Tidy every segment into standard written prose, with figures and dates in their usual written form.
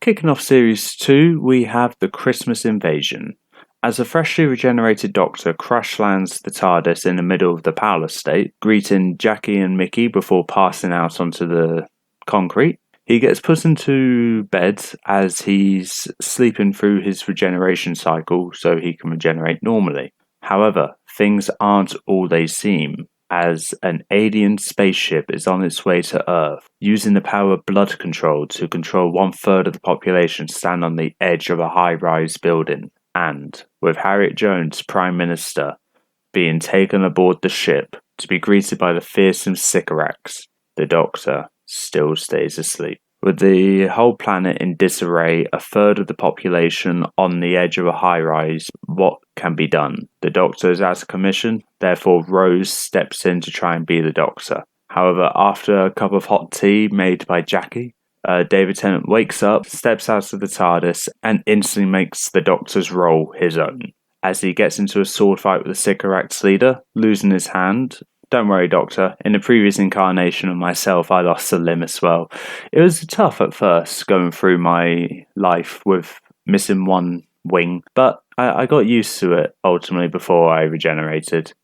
kicking off Series 2, we have the Christmas Invasion. As a freshly regenerated Doctor crash lands the TARDIS in the middle of the Powell estate, greeting Jackie and Mickey before passing out onto the concrete, he gets put into bed as he's sleeping through his regeneration cycle so he can regenerate normally. However, things aren't all they seem, as an alien spaceship is on its way to Earth, using the power of blood control to control 1/3 of the population stand on the edge of a high-rise building. And, with Harriet Jones, Prime Minister, being taken aboard the ship to be greeted by the fearsome Sycorax, the Doctor still stays asleep. With the whole planet in disarray, 1/3 of the population on the edge of a high-rise, what can be done? The Doctor is out of commission, therefore Rose steps in to try and be the Doctor. However, after a cup of hot tea made by Jackie, David Tennant wakes up, steps out of the TARDIS, and instantly makes the Doctor's role his own. As he gets into a sword fight with the Sycorax leader, losing his hand. Don't worry, Doctor. In the previous incarnation of myself, I lost a limb as well. It was tough at first, going through my life with missing one wing, but I got used to it, ultimately, before I regenerated.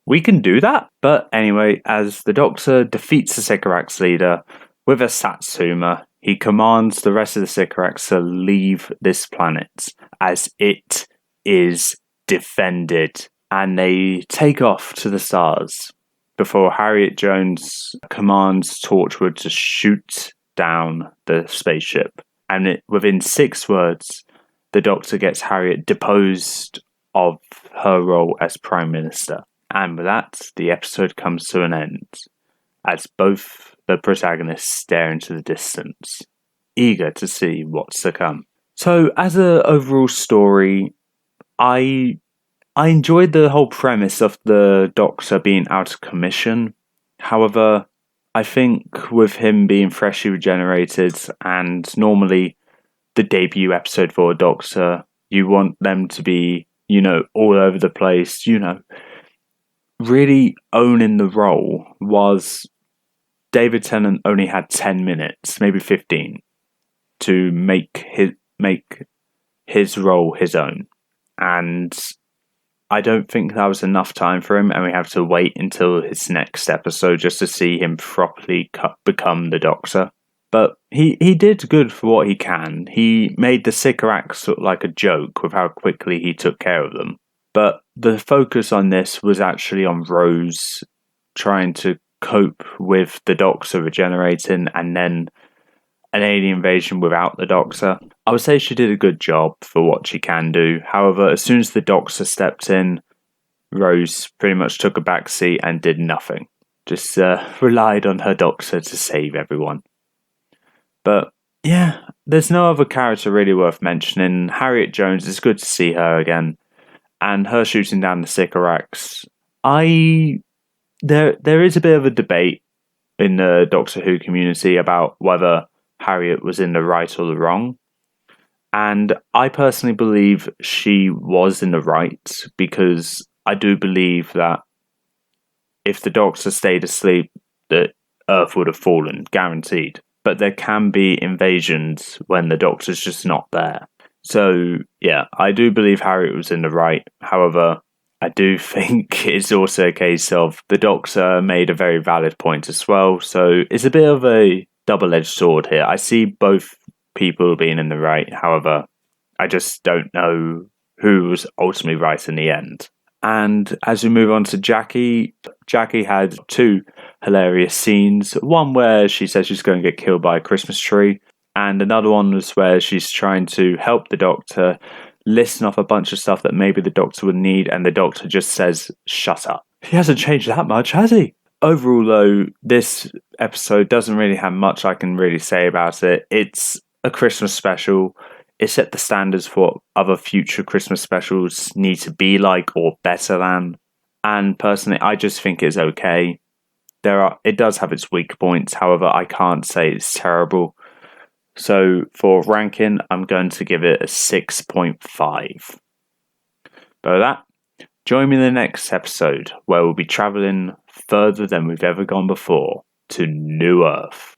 We can do that? But anyway, as the Doctor defeats the Sycorax leader with a Satsuma, he commands the rest of the Sycorax to leave this planet, as it is defended, and they take off to the stars before Harriet Jones commands Torchwood to shoot down the spaceship. And within 6 words, the Doctor gets Harriet deposed of her role as Prime Minister. And with that, the episode comes to an end, as both the protagonists stare into the distance, eager to see what's to come. So, as an overall story, I enjoyed the whole premise of the Doctor being out of commission. However, I think with him being freshly regenerated, and normally the debut episode for a Doctor, you want them to be, all over the place, really owning the role, was David Tennant only had 10 minutes, maybe 15, to make his role his own. And I don't think that was enough time for him, and we have to wait until his next episode just to see him properly become the Doctor. But he did good for what he can. He made the Sycorax look like a joke with how quickly he took care of them. But the focus on this was actually on Rose trying to cope with the Doctor regenerating and then an alien invasion without the Doctor. I would say she did a good job for what she can do. However, as soon as the Doctor stepped in, Rose pretty much took a back seat and did nothing. Just relied on her Doctor to save everyone. But yeah, there's no other character really worth mentioning. Harriet Jones, it's good to see her again. And her shooting down the Sycorax. There is a bit of a debate in the Doctor Who community about whether Harriet was in the right or the wrong. And I personally believe she was in the right, because I do believe that if the Doctor stayed asleep, that Earth would have fallen, guaranteed. But there can be invasions when the Doctor's just not there. So, yeah, I do believe Harriet was in the right. However, I do think it's also a case of the Doctor made a very valid point as well. So it's a bit of a double-edged sword here. I see both people being in the right. However, I just don't know who was ultimately right in the end. And as we move on to Jackie had 2 hilarious scenes. One where she says she's going to get killed by a Christmas tree. And another one was where she's trying to help the Doctor listen off a bunch of stuff that maybe the Doctor would need, and the Doctor just says, "Shut up." He hasn't changed that much, has he? Overall, though, this episode doesn't really have much I can really say about it. It's a Christmas special. It set the standards for what other future Christmas specials need to be like or better than. And personally, I just think it's okay. It does have its weak points, however, I can't say it's terrible. So for ranking, I'm going to give it a 6.5. But with that, join me in the next episode where we'll be travelling further than we've ever gone before to New Earth.